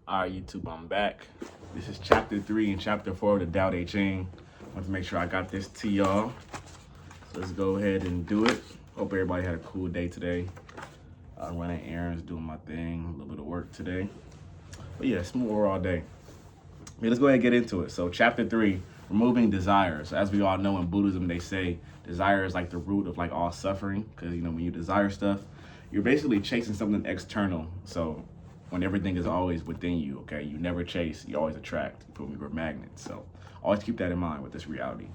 All right, YouTube, I'm back. This is chapter 3 and chapter 4 of the Tao De Ching. I want to make sure I got this to y'all. So let's go ahead and do it. Hope everybody had a cool day today. I'm running errands, doing my thing, a little bit of work today. But yeah, smooth all day. Yeah, let's go ahead and get into it. So chapter 3, removing desires. So as we all know in Buddhism, they say desire is like the root of like all suffering. Because, when you desire stuff, you're basically chasing something external. So when everything is always within you, okay? You never chase, you always attract. You put me with magnets. So always keep that in mind with this reality.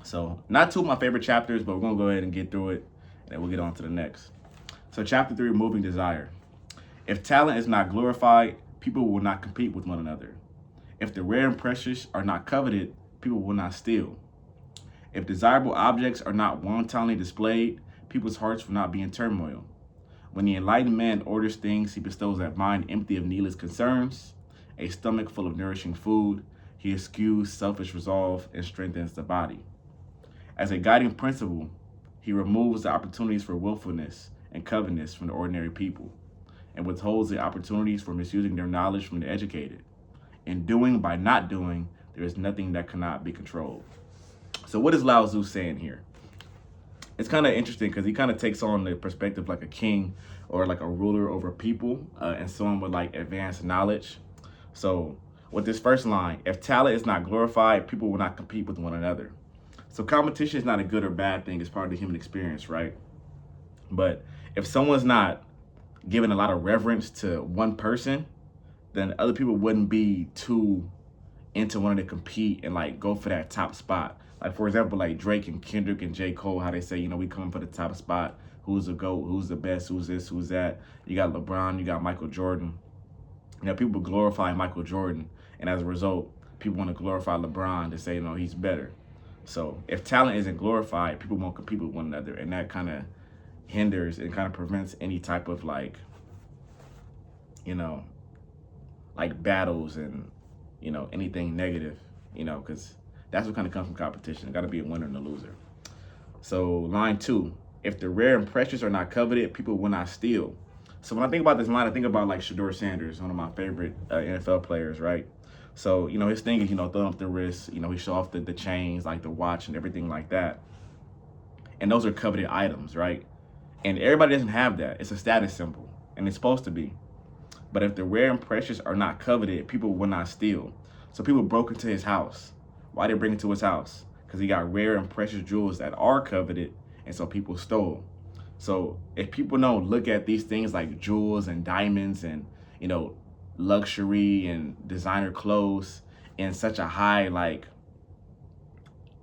So not two of my favorite chapters, but we're going to go ahead and get through it, and then we'll get on to the next. So chapter 3, removing desire. If talent is not glorified, people will not compete with one another. If the rare and precious are not coveted, people will not steal. If desirable objects are not wantonly displayed, people's hearts will not be in turmoil. When the enlightened man orders things, he bestows a mind empty of needless concerns, a stomach full of nourishing food. He eschews selfish resolve and strengthens the body. As a guiding principle, he removes the opportunities for willfulness and covetousness from the ordinary people, and withholds the opportunities for misusing their knowledge from the educated. In doing by not doing, there is nothing that cannot be controlled. So what is Lao Tzu saying here? It's kind of interesting because he kind of takes on the perspective like a king or like a ruler over people and someone with like advanced knowledge. So with this first line, if talent is not glorified, people will not compete with one another. So competition is not a good or bad thing. It's part of the human experience, right? But if someone's not giving a lot of reverence to one person, then other people wouldn't be too into wanting to compete and like go for that top spot. Like for example, like Drake and Kendrick and J. Cole, how they say, we coming for the top spot. Who's the GOAT? Who's the best? Who's this? Who's that? You got LeBron, you got Michael Jordan. People glorify Michael Jordan, and as a result, people want to glorify LeBron to say, he's better. So if talent isn't glorified, people won't compete with one another, and that kind of hinders and kind of prevents any type of like battles and anything negative, because that's what kind of comes from competition. It got to be a winner and a loser. So line 2, if the rare and precious are not coveted, people will not steal. So when I think about this line, I think about like Shador Sanders, one of my favorite NFL players, right? So, his thing is, throwing up the wrist, he show off the chains, like the watch and everything like that. And those are coveted items, right? And everybody doesn't have that. It's a status symbol, and it's supposed to be. But if the rare and precious are not coveted, people will not steal. So people broke into his house. Why they bring it to his house? Because he got rare and precious jewels that are coveted, and so people stole. So if people don't look at these things like jewels and diamonds and, luxury and designer clothes in such a high, like,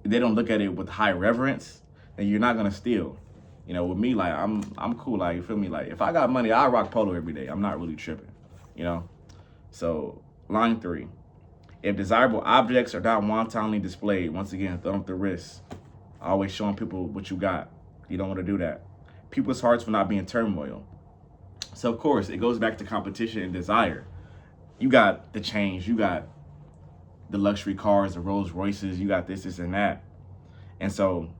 they don't look at it with high reverence, then you're not gonna steal. With me, like, I'm cool, like, you feel me? Like, if I got money, I rock polo every day. I'm not really tripping, So line 3, if desirable objects are not wantonly displayed, once again, throw up the wrist, always showing people what you got. You don't want to do that. People's hearts will not be in turmoil. So of course, it goes back to competition and desire. You got the chains, you got the luxury cars, the Rolls Royces, you got this, and that. And so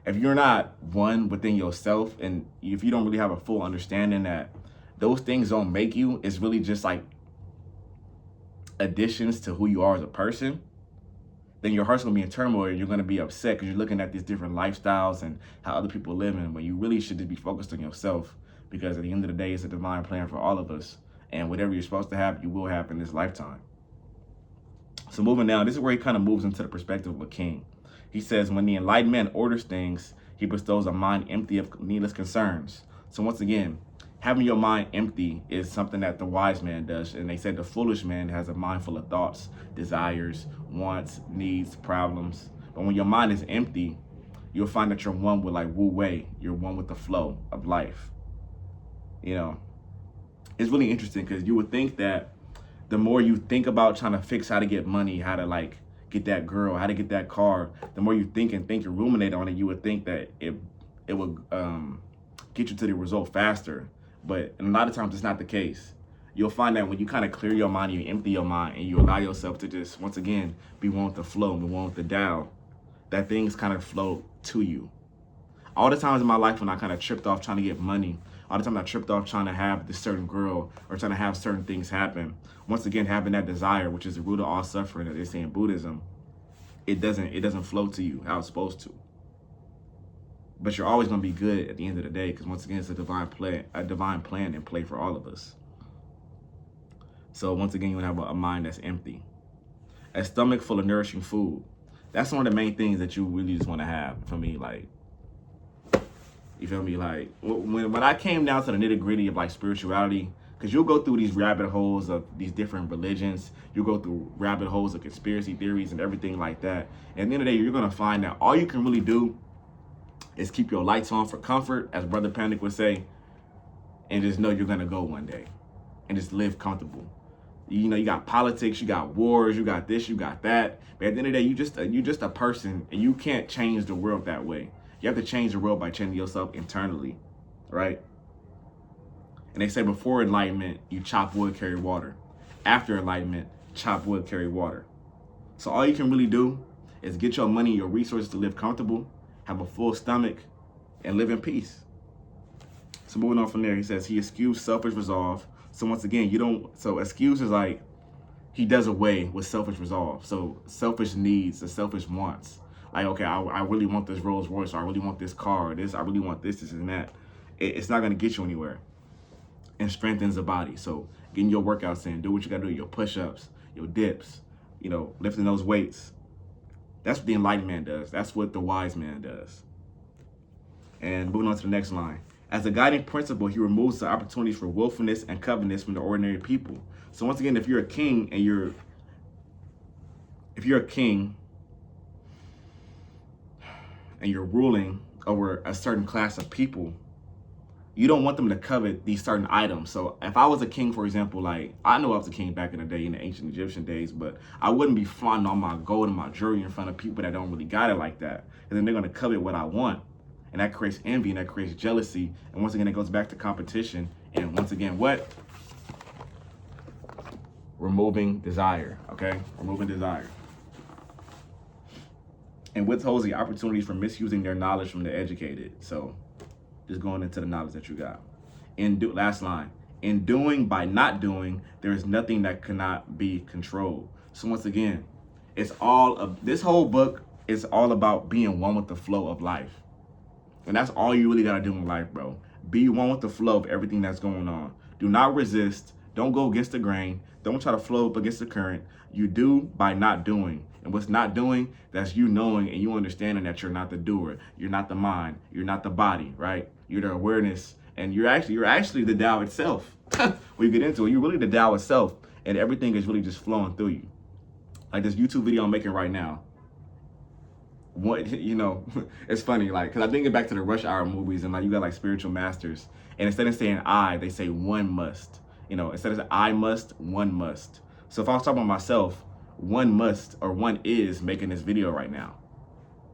if you're not one within yourself, and if you don't really have a full understanding that those things don't make you, it's really just like additions to who you are as a person, then your heart's gonna be in turmoil and you're gonna be upset because you're looking at these different lifestyles and how other people live in, when you really should just be focused on yourself, because at the end of the day, it's a divine plan for all of us. And whatever you're supposed to have, you will have in this lifetime. So moving down, this is where he kind of moves into the perspective of a king. He says, when the enlightened man orders things, he bestows a mind empty of needless concerns. So once again, having your mind empty is something that the wise man does. And they said the foolish man has a mind full of thoughts, desires, wants, needs, problems. But when your mind is empty, you'll find that you're one with like Wu Wei. You're one with the flow of life. It's really interesting because you would think that the more you think about trying to fix how to get money, how to like get that girl, how to get that car, the more you think and ruminate on it, you would think that it would get you to the result faster. But a lot of times it's not the case. You'll find that when you kind of clear your mind, you empty your mind, and you allow yourself to just, once again, be one with the flow, be one with the Tao, that things kind of flow to you. All the times in my life when I kind of tripped off trying to get money, all the time I tripped off trying to have this certain girl or trying to have certain things happen. Once again, having that desire, which is the root of all suffering that they say in Buddhism, it doesn't flow to you how it's supposed to. But you're always going to be good at the end of the day, because once again, it's a divine plan in play for all of us. So once again, you have a mind that's empty. A stomach full of nourishing food. That's one of the main things that you really just want to have. For me, like, you feel me? Like, when I came down to the nitty gritty of like spirituality, because you'll go through these rabbit holes of these different religions, you go through rabbit holes of conspiracy theories and everything like that. And at the end of the day, you're going to find that all you can really do is keep your lights on for comfort, as Brother Panic would say, and just know you're going to go one day and just live comfortable. You know, you got politics, you got wars, you got this, you got that. But at the end of the day, you just a person, and you can't change the world that way. You have to change the world by changing yourself internally, right? And they say before enlightenment, you chop wood, carry water. After enlightenment, chop wood, carry water. So all you can really do is get your money, your resources to live comfortable, have a full stomach, and live in peace. So moving on from there, he says he eschews selfish resolve. So once again, excuse is like he does away with selfish resolve. So selfish needs, the selfish wants. Like, okay, I really want this Rolls Royce, or I really want this car, or this, I really want this and that. It's not going to get you anywhere. And strengthens the body. So getting your workouts in, do what you got to do, your push-ups, your dips, you know, lifting those weights. That's what the enlightened man does. That's what the wise man does. And moving on to the next line. As a guiding principle, he removes the opportunities for willfulness and covetousness from the ordinary people. So once again, if you're a king and you're ruling over a certain class of people, you don't want them to covet these certain items. So if I was a king, for example, like I know I was a king back in the day, in the ancient Egyptian days, but I wouldn't be flaunting all my gold and my jewelry in front of people that don't really got it like that. And then they're going to covet what I want. And that creates envy, and that creates jealousy. And once again, it goes back to competition. And once again, what? Removing desire, okay? Removing desire. And withholds the opportunities for misusing their knowledge from the educated. So just going into the knowledge that you got. Last line. In doing by not doing, there is nothing that cannot be controlled. So once again, this whole book is all about being one with the flow of life. And that's all you really got to do in life, bro. Be one with the flow of everything that's going on. Do not resist. Don't go against the grain. Don't try to flow up against the current. You do by not doing. And what's not doing, that's you knowing and you understanding that you're not the doer. You're not the mind. You're not the body, right? You're the awareness. And you're actually the Tao itself. When you get into it, you're really the Tao itself. And everything is really just flowing through you. Like this YouTube video I'm making right now. It's funny, like, because I'm thinking back to the Rush Hour movies, and like you got like spiritual masters, and instead of saying I, they say one must. Instead of I must, one must. So if I was talking about myself, one must or one is making this video right now,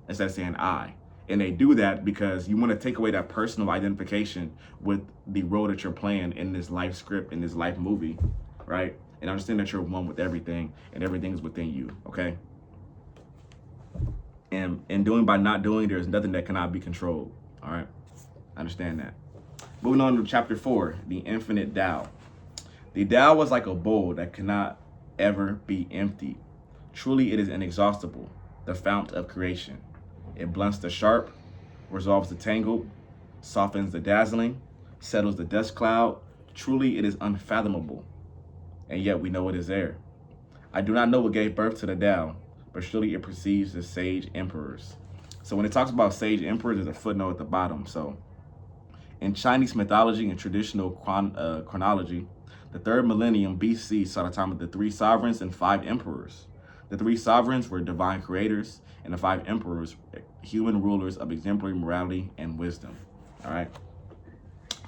instead of saying I. And they do that because you want to take away that personal identification with the role that you're playing in this life script, in this life movie, right? And understand that you're one with everything, and everything is within you, okay? And in doing by not doing, there's nothing that cannot be controlled. All right, understand that. Moving on to chapter 4, the Infinite Dao. The Dao was like a bowl that cannot ever be emptied. Truly, it is inexhaustible, the fount of creation. It blunts the sharp, resolves the tangled, softens the dazzling, settles the dust cloud. Truly, it is unfathomable, and yet we know it is there. I do not know what gave birth to the Tao, but surely it precedes the sage emperors. So when it talks about sage emperors, there's a footnote at the bottom. So in Chinese mythology and traditional chronology, the 3rd millennium BC saw the time of the 3 sovereigns and 5 emperors. The 3 sovereigns were divine creators, and the 5 emperors, human rulers of exemplary morality and wisdom. All right.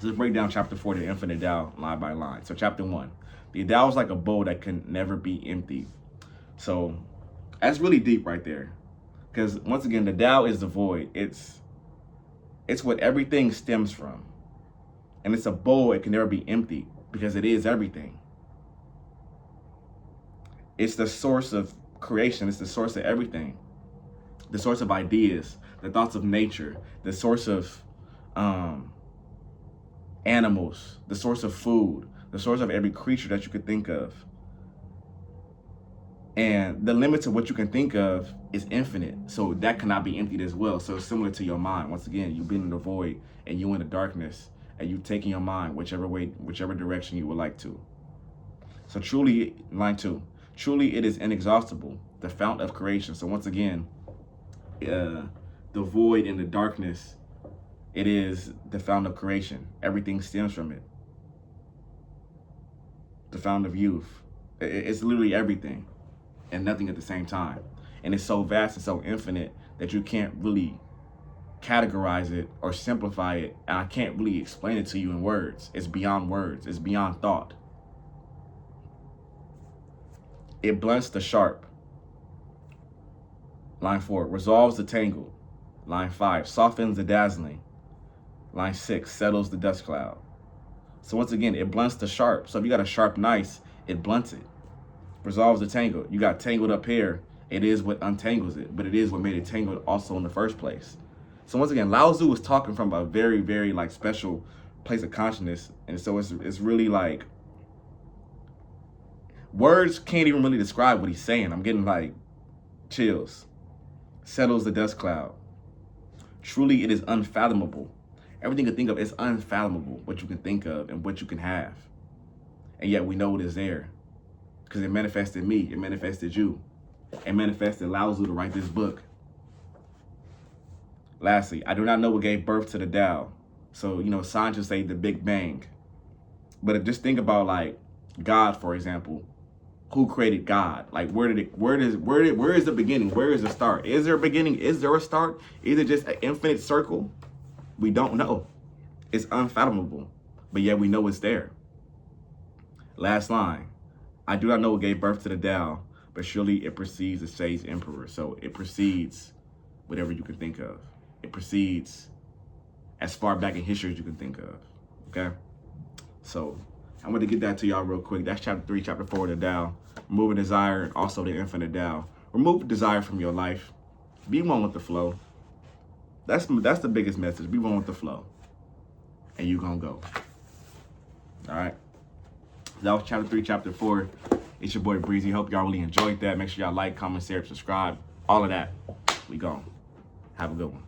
So let's break down chapter 4, the Infinite Dao, line by line. So chapter 1, the Dao is like a bowl that can never be emptied. So that's really deep right there. Because once again, the Tao is the void. It's what everything stems from. And it's a bowl, it can never be emptied because it is everything. It's the source of creation. It's the source of everything. The source of ideas, the thoughts of nature, the source of animals, the source of food, the source of every creature that you could think of. And the limits of what you can think of is infinite. So that cannot be emptied as well. So it's similar to your mind. Once again, you've been in the void and you in the darkness, and you taking your mind whichever way, whichever direction you would like to. So truly, line 2, truly it is inexhaustible, the fount of creation. So once again, the void and the darkness, it is the fount of creation. Everything stems from it. The fount of youth. It's literally everything and nothing at the same time. And it's so vast and so infinite that you can't really categorize it or simplify it. And I can't really explain it to you in words. It's beyond words. It's beyond thought. It blunts the sharp. Line 4, resolves the tangled. Line 5, softens the dazzling. Line 6, settles the dust cloud. So once again, it blunts the sharp. So if you got a sharp knife, it blunts it. Resolves the tangled. You got tangled up here. It is what untangles it, but it is what made it tangled also in the first place. So once again, Lao Tzu was talking from a very, very like special place of consciousness. And so it's really like, words can't even really describe what he's saying. I'm getting like chills. Settles the dust cloud. Truly, it is unfathomable. Everything you think of is unfathomable, what you can think of and what you can have. And yet we know it is there because it manifested me. It manifested you. It manifested Lao Tzu to write this book. Lastly, I do not know what gave birth to the Tao. So, scientists say the Big Bang. But just think about like God, for example. Who created God? Like, where is the beginning? Where is the start? Is there a beginning? Is there a start? Is it just an infinite circle? We don't know. It's unfathomable, but yet we know it's there. Last line. I do not know what gave birth to the Tao, but surely it precedes the sage emperor. So it precedes whatever you can think of. It precedes as far back in history as you can think of. Okay? So I'm going to get that to y'all real quick. That's chapter 3, chapter 4 of the Tao. Removing desire and also the infinite Tao. Remove desire from your life. Be one with the flow. That's the biggest message. Be one with the flow. And you're going to go. All right? That was chapter 3, chapter 4. It's your boy Breezy. Hope y'all really enjoyed that. Make sure y'all like, comment, share, subscribe. All of that. We gone. Have a good one.